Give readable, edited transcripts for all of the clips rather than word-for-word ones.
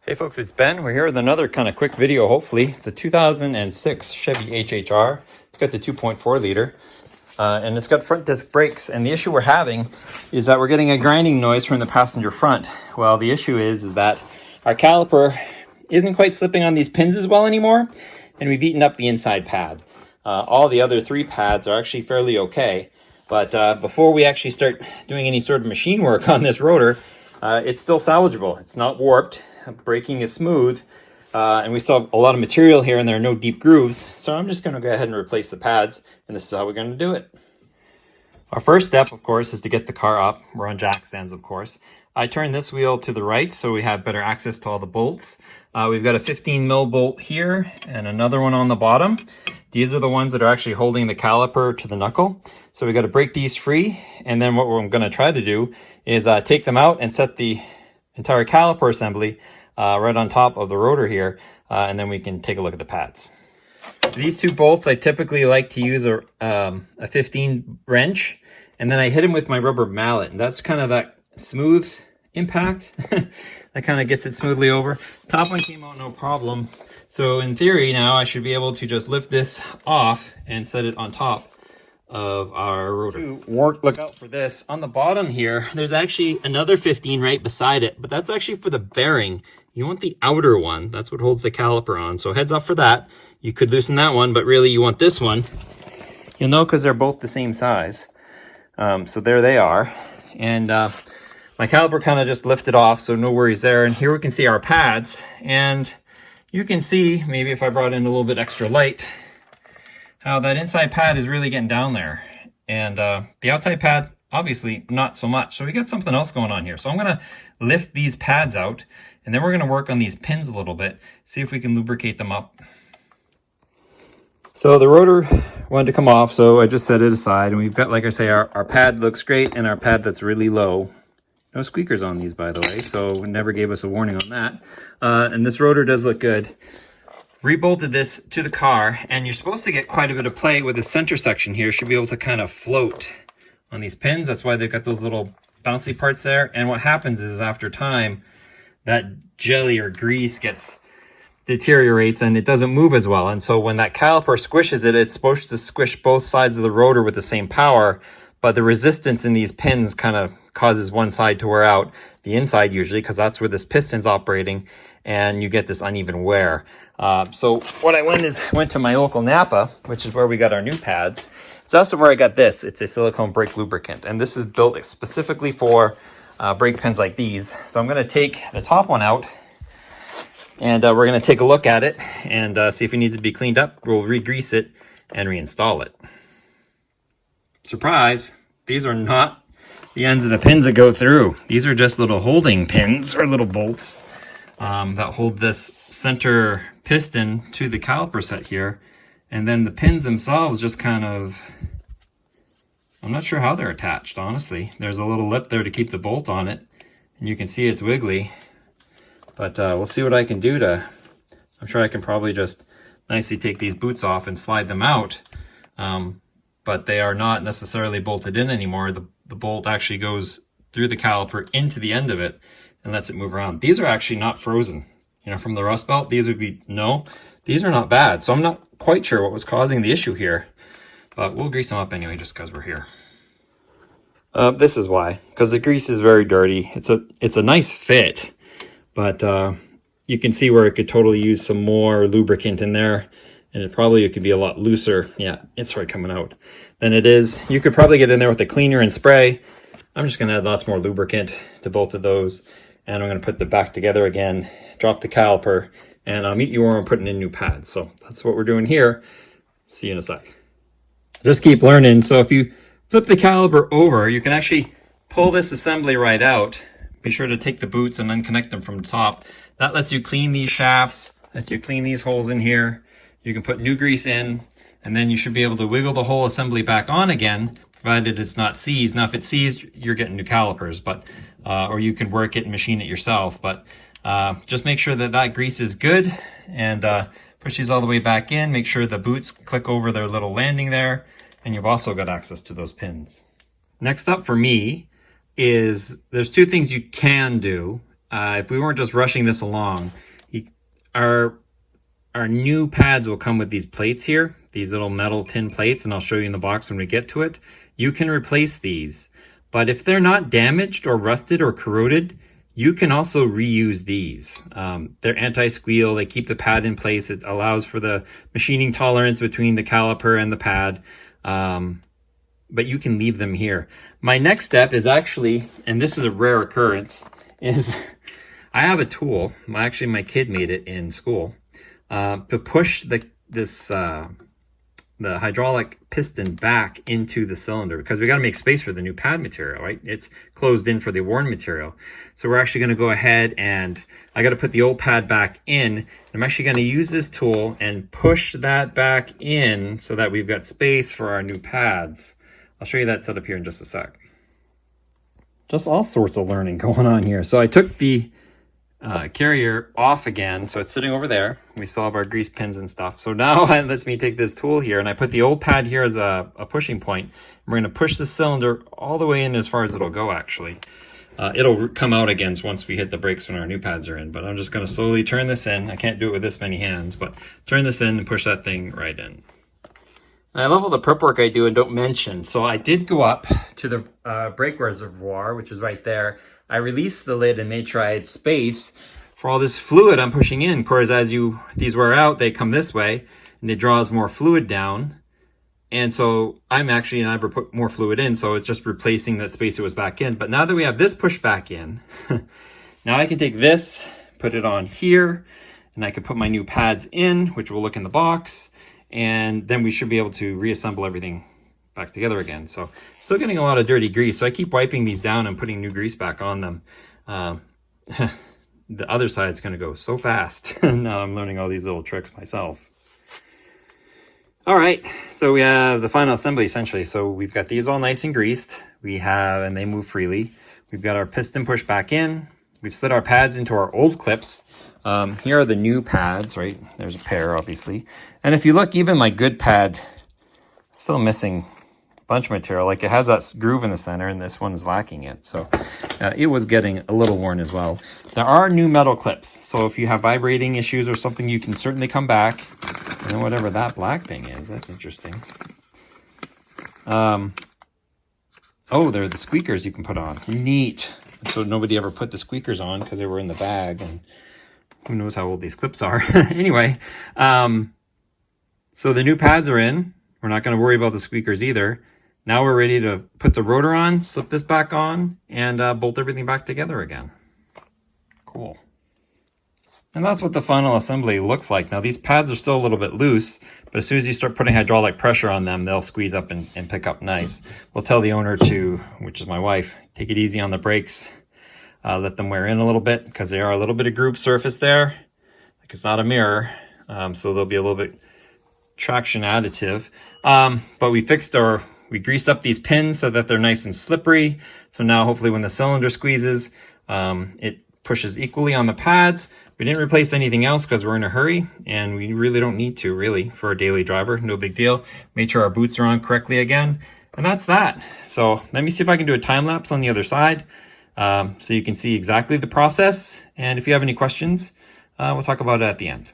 Hey folks, it's Ben. We're here with another kind of quick video, hopefully. It's a 2006 Chevy HHR. It's got the 2.4 liter and it's got front disc brakes. And the issue we're having is that we're getting a grinding noise from the passenger front. Well, the issue is that our caliper isn't quite slipping on these pins as well anymore, and we've eaten up the inside pad. All the other three pads are actually fairly okay, but before we actually start doing any sort of machine work on this rotor, it's still salvageable. It's not warped. Braking is smooth, and we still have a lot of material here and there are no deep grooves, so I'm just going to go ahead and replace the pads, and this is how we're going to do it. Our first step, of course, is to get the car up. We're on jack stands, of course. I turn this wheel to the right so we have better access to all the bolts. We've got a 15 mil bolt here and another one on the bottom. These are the ones that are actually holding the caliper to the knuckle. So we got to break these free, and then what we're going to try to do is take them out and set the entire caliper assembly right on top of the rotor here, and then we can take a look at the pads. These two bolts, I typically like to use a 15 wrench, and then I hit them with my rubber mallet, and that's kind of that smooth impact that kind of gets it smoothly over. Top one came out no problem, so in theory now I should be able to just lift this off and set it on top of our rotor. Look out for this. On the bottom here, there's actually another 15 right beside it, but that's actually for the bearing. You want the outer one. That's what holds the caliper on. So heads up for that. You could loosen that one, but really you want this one. You'll know because they're both the same size. So there they are. And my caliper kind of just lifted off, so no worries there. And here we can see our pads. And you can see, maybe if I brought in a little bit extra light, how that inside pad is really getting down there. And the outside pad, obviously not so much. So we got something else going on here. So I'm gonna lift these pads out, and then we're gonna work on these pins a little bit, see if we can lubricate them up. So the rotor wanted to come off, so I just set it aside, and we've got, like I say, our pad looks great, and our pad that's really low. No squeakers on these, by the way, so it never gave us a warning on that. And this rotor does look good. Rebolted this to the car, and you're supposed to get quite a bit of play with the center section here. Should be able to kind of float on these pins. That's why they've got those little bouncy parts there. And what happens is after time, that jelly or grease deteriorates and it doesn't move as well. And so when that caliper squishes it, it's supposed to squish both sides of the rotor with the same power, but the resistance in these pins kind of causes one side to wear out, the inside usually, because that's where this piston's operating, and you get this uneven wear. So what I went to my local Napa, which is where we got our new pads. It's also where I got this. It's a silicone brake lubricant, and this is built specifically for brake pins like these. So I'm going to take the top one out, and we're going to take a look at it and see if it needs to be cleaned up. We'll re-grease it and reinstall it. Surprise! These are not the ends of the pins that go through. These are just little holding pins or little bolts that hold this center piston to the caliper set here. And then the pins themselves just kind of, I'm not sure how they're attached, honestly. There's a little lip there to keep the bolt on it, and you can see it's wiggly. But we'll see what I can do I'm sure I can probably just nicely take these boots off and slide them out. But they are not necessarily bolted in anymore. The bolt actually goes through the caliper into the end of it and lets it move around. These are actually not frozen. You know, from the rust belt, these would be, no, these are not bad. So I'm not quite sure what was causing the issue here, but we'll grease them up anyway just because we're here. This is why, because the grease is very dirty. It's a nice fit, but you can see where it could totally use some more lubricant in there, and it could be a lot looser. Yeah, it's right coming out than it is. You could probably get in there with a cleaner and spray. I'm just going to add lots more lubricant to both of those, and I'm going to put them back together again, drop the caliper, and I'll meet you where I'm putting in new pads. So that's what we're doing here. See you in a sec. Just keep learning. So if you flip the caliper over, you can actually pull this assembly right out. Be sure to take the boots and unconnect them from the top. That lets you clean these shafts, lets you clean these holes in here. You can put new grease in, and then you should be able to wiggle the whole assembly back on again, provided it's not seized. Now, if it's seized, you're getting new calipers, but or you can work it and machine it yourself. But just make sure that grease is good, and push these all the way back in. Make sure the boots click over their little landing there, and you've also got access to those pins. Next up for me is there's two things you can do if we weren't just rushing this along, our new pads will come with these plates here, these little metal tin plates, and I'll show you in the box when we get to it. You can replace these, but if they're not damaged or rusted or corroded, you can also reuse these. They're anti-squeal, they keep the pad in place. It allows for the machining tolerance between the caliper and the pad, but you can leave them here. My next step is actually, and this is a rare occurrence, is I have a tool, actually my kid made it in school, to push the hydraulic piston back into the cylinder, because we got to make space for the new pad material, right? It's closed in for the worn material. So we're actually going to go ahead and I got to put the old pad back in. I'm actually going to use this tool and push that back in so that we've got space for our new pads. I'll show you that setup here in just a sec. Just all sorts of learning going on here. So I took the carrier off again, so it's sitting over there. We still have our grease pins and stuff. So now it lets me take this tool here, and I put the old pad here as a pushing point. We're going to push the cylinder all the way in as far as it'll go, actually. It'll come out again once we hit the brakes when our new pads are in, but I'm just going to slowly turn this in. I can't do it with this many hands, but turn this in and push that thing right in. I love all the prep work I do and don't mention. So I did go up to the brake reservoir, which is right there. I released the lid and made sure I had space for all this fluid I'm pushing in. Of course, as these wear out, they come this way and they draws more fluid down. And so I'm actually never put more fluid in, so it's just replacing that space that was back in. But now that we have this pushed back in, now I can take this, put it on here, and I can put my new pads in, which will look in the box. And then we should be able to reassemble everything back together again. So still getting a lot of dirty grease, so I keep wiping these down and putting new grease back on them. The other side's going to go so fast. Now I'm learning all these little tricks myself. All right, so we have the final assembly essentially. So we've got these all nice and greased. And they move freely. We've got our piston pushed back in. We've slid our pads into our old clips. Here are the new pads, right? There's a pair, obviously. And if you look, even my good pad, still missing a bunch of material. Like it has that groove in the center, and this one's lacking it. So it was getting a little worn as well. There are new metal clips. So if you have vibrating issues or something, you can certainly come back. And then whatever that black thing is, that's interesting. Oh, they're the squeakers you can put on. Neat. So nobody ever put the squeakers on because they were in the bag, and who knows how old these clips are. Anyway, so the new pads are in. We're not going to worry about the squeakers either. Now we're ready to put the rotor on, slip this back on, and bolt everything back together again. Cool. And that's what the final assembly looks like. Now these pads are still a little bit loose, but as soon as you start putting hydraulic pressure on them, they'll squeeze up and pick up nice. We'll tell the owner to, which is my wife, take it easy on the brakes. Let them wear in a little bit because they are a little bit of groove surface there. Like it's not a mirror, so there'll be a little bit traction additive. But we greased up these pins so that they're nice and slippery. So now hopefully when the cylinder squeezes, it pushes equally on the pads. We didn't replace anything else because we're in a hurry, and we really don't need to, really, for a daily driver. No big deal. Made sure our boots are on correctly again, and that's that. So let me see if I can do a time lapse on the other side, so you can see exactly the process. And if you have any questions, we'll talk about it at the end.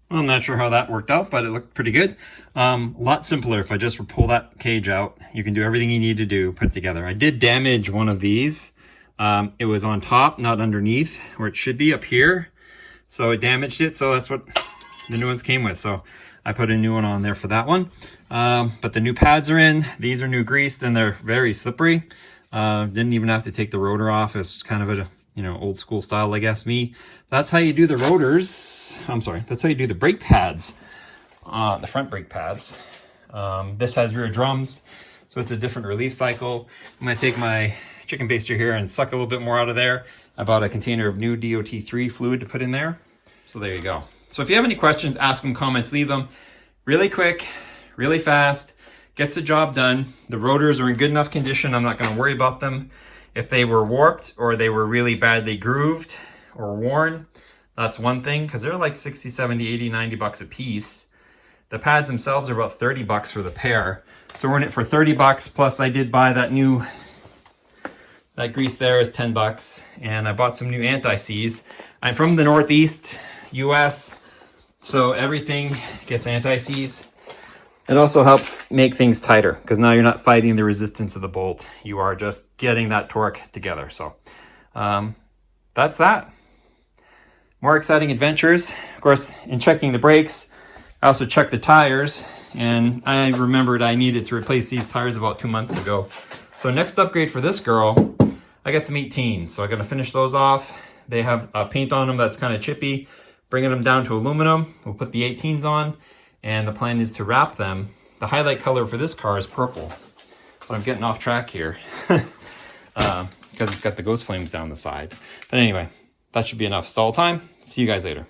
Well, I'm not sure how that worked out, but it looked pretty good. A lot simpler if I just pull that cage out. You can do everything you need to do, put together. I did damage one of these. It was on top, not underneath, where it should be up here. So it damaged it, so that's what the new ones came with. So I put a new one on there for that one. But the new pads are in. These are new greased, and they're very slippery. Didn't even have to take the rotor off. It's kind of a old school style, I guess me. That's how you do the rotors. That's how you do the brake pads, the front brake pads. This has rear drums, so it's a different relief cycle. I'm gonna take my chicken baster here and suck a little bit more out of there. I bought a container of new DOT3 fluid to put in there. So there you go. So if you have any questions, ask them, comments, leave them. Really quick, really fast, gets the job done. The rotors are in good enough condition. I'm not going to worry about them. If they were warped or they were really badly grooved or worn, that's one thing, because they're like 60, 70, 80, 90 bucks a piece. The pads themselves are about 30 bucks for the pair. So we're in it for 30 bucks, plus I did buy that grease there is 10 bucks, and I bought some new anti-seize. I'm from the Northeast US, so everything gets anti-seize. It also helps make things tighter, because now you're not fighting the resistance of the bolt. You are just getting that torque together. So that's that. More exciting adventures. Of course, in checking the brakes, I also checked the tires, and I remembered I needed to replace these tires about 2 months ago. So next upgrade for this girl, I got some 18s. So I got to finish those off. They have paint on them that's kind of chippy. Bringing them down to aluminum. We'll put the 18s on, and the plan is to wrap them. The highlight color for this car is purple. But I'm getting off track here because it's got the ghost flames down the side. But anyway, that should be enough stall time. See you guys later.